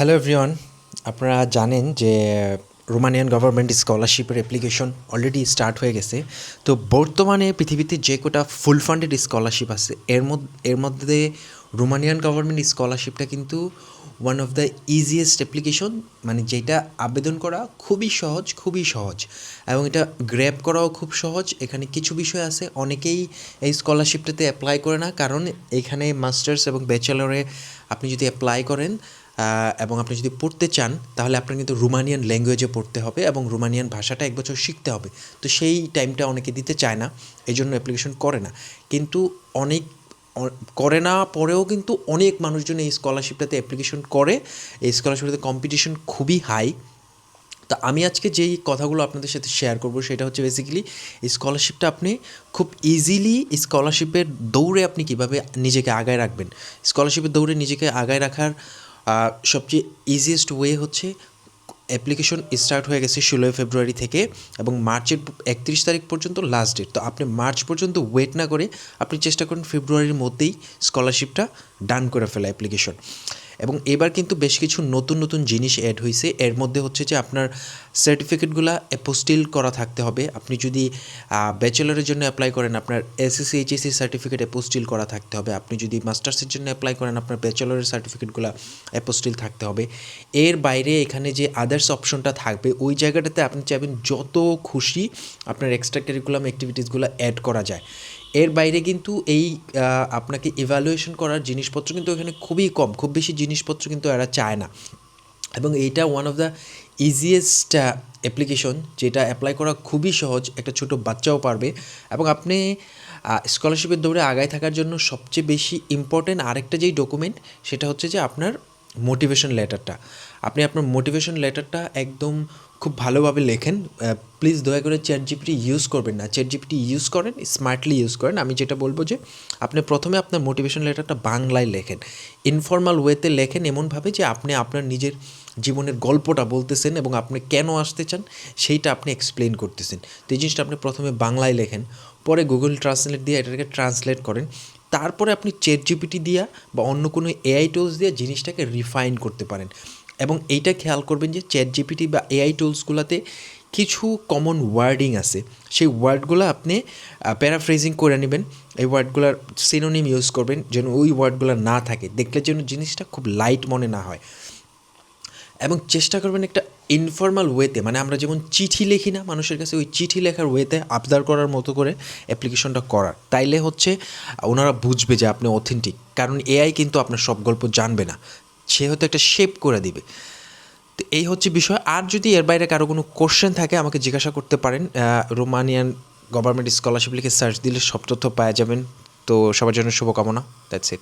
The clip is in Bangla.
হ্যালো এভরিওয়ান, আপনারা জানেন যে রোমানিয়ান গভর্নমেন্ট স্কলারশিপের অ্যাপ্লিকেশন অলরেডি স্টার্ট হয়ে গেছে। তো বর্তমানে পৃথিবীতে যে কটা ফুল ফান্ডেড স্কলারশিপ আছে এর মধ্যে রোমানিয়ান গভর্নমেন্ট স্কলারশিপটা কিন্তু one of the easiest application, মানে যেটা আবেদন করা খুবই সহজ এবং এটা গ্র্যাব করাও খুব সহজ। এখানে কিছু বিষয় আছে, অনেকেই এই স্কলারশিপটাতে অ্যাপ্লাই করে না, কারণ এখানে মাস্টার্স এবং ব্যাচেলরে আপনি যদি অ্যাপ্লাই করেন এবং আপনি যদি পড়তে চান তাহলে আপনার কিন্তু রোমানিয়ান ল্যাঙ্গুয়েজে পড়তে হবে এবং রোমানিয়ান ভাষাটা এক বছর শিখতে হবে। তো সেই টাইমটা অনেকে দিতে চায় না, এই জন্য অ্যাপ্লিকেশন করে না। কিন্তু অনেক করে না পরেও কিন্তু অনেক মানুষজন এই স্কলারশিপটাতে অ্যাপ্লিকেশন করে। এই স্কলারশিপটাতে কম্পিটিশন খুবই হাই। তো আমি আজকে যেই কথাগুলো আপনাদের সাথে শেয়ার করব সেটা হচ্ছে বেসিক্যালি এই স্কলারশিপটা আপনি খুব ইজিলি স্কলারশিপের দৌড়ে আপনি কীভাবে নিজেকে আগায় রাখবেন। স্কলারশিপের দৌড়ে নিজেকে আগায় রাখার সবচেয়ে ইজিয়েস্ট ওয়ে হচ্ছে অ্যাপ্লিকেশন স্টার্ট হয়ে গেছে 16 ফেব্রুয়ারি থেকে এবং মার্চের 31 তারিখ পর্যন্ত লাস্ট ডেট। তো আপনি মার্চ পর্যন্ত ওয়েট না করে আপনি চেষ্টা করুন ফেব্রুয়ারির মধ্যেই স্কলারশিপটা ডান করে ফেলা অ্যাপ্লিকেশন। এবং এবার কিন্তু বেশ কিছু নতুন নতুন জিনিস অ্যাড হয়েছে। এর মধ্যে হচ্ছে যে আপনার সার্টিফিকেটগুলো অ্যাপোস্টিল করা থাকতে হবে। আপনি যদি ব্যাচেলরের জন্য অ্যাপ্লাই করেন আপনার এসএসসি এইচএসসি সার্টিফিকেট অ্যাপোস্টিল করা থাকতে হবে। আপনি যদি মাস্টার্সের জন্য অ্যাপ্লাই করেন আপনার ব্যাচেলরের সার্টিফিকেটগুলো অ্যাপোস্টিল থাকতে হবে। এর বাইরে এখানে যে আদার্স অপশনটা থাকবে ওই জায়গাটাতে আপনি চাইবেন যত খুশি আপনার এক্সট্রা কারিকুলাম অ্যাক্টিভিটিসগুলো অ্যাড করা যায়। এর বাইরে কিন্তু এই আপনাকে ইভ্যালুয়েশন করার জিনিসপত্র কিন্তু এখানে খুবই কম, খুব বেশি জিনিসপত্র কিন্তু এরা চায় না। এবং এইটা one of the easiest application, যেটা অ্যাপ্লাই করা খুবই সহজ, একটা ছোটো বাচ্চাও পারবে। এবং আপনি স্কলারশিপের দৌড়ে আগায় থাকার জন্য সবচেয়ে বেশি ইম্পর্ট্যান্ট আরেকটা যেই ডকুমেন্ট সেটা হচ্ছে যে আপনার মোটিভেশন লেটারটা। আপনি আপনার মোটিভেশন লেটারটা একদম খুব ভালোভাবে লেখেন। প্লিজ দয়া করে চ্যাটজিপিটি ইউজ করবেন না, চ্যাটজিপিটি ইউজ করেন, স্মার্টলি ইউজ করেন। আমি যেটা বলবো যে আপনি প্রথমে আপনার মোটিভেশন লেটারটা বাংলায় লেখেন, ইনফর্মাল ওয়েতে লেখেন, এমনভাবে যে আপনি আপনার নিজের জীবনের গল্পটা বলতেছেন এবং আপনি কেন আসতে চান সেইটা আপনি এক্সপ্লেন করতেছেন। তো এই জিনিসটা আপনি প্রথমে বাংলায় লেখেন, পরে গুগল ট্রান্সলেট দিয়ে এটাকে ট্রান্সলেট করেন, তারপরে আপনি চ্যাটজিপিটি দিয়া বা অন্য কোনো এআই টুলস দিয়ে জিনিসটাকে রিফাইন করতে পারেন। এবং এইটা খেয়াল করবেন যে চ্যাটজিপিটি বা এআই টুলসগুলোতে কিছু কমন ওয়ার্ডিং আছে, সেই ওয়ার্ডগুলো আপনি প্যারাফ্রেজিং করে নেবেন। এই ওয়ার্ডগুলোর সিনোনিম ইউজ করবেন যেন ওই ওয়ার্ডগুলো না থাকে, দেখলে যেন জিনিসটা খুব লাইট মনে না হয়। এবং চেষ্টা করবেন একটা ইনফর্মাল ওয়েতে, মানে আমরা যেমন চিঠি লিখি না মানুষের কাছে, ওই চিঠি লেখার ওয়েতে আবদার করার মতো করে অ্যাপ্লিকেশনটা করার। তাইলে হচ্ছে ওনারা বুঝবে যে আপনি অথেন্টিক, কারণ এআই কিন্তু আপনার সব গল্প জানবে না, সে হয়তো একটা শেপ করে দিবে। তো এই হচ্ছে বিষয়। আর যদি এর বাইরে কারো কোনো কোশ্চেন থাকে আমাকে জিজ্ঞাসা করতে পারেন। রোমানিয়ান গভর্নমেন্ট স্কলারশিপ লিখে সার্চ দিলে সব তথ্য পাওয়া যাবেন। তো সবার জন্য শুভকামনা। That's it.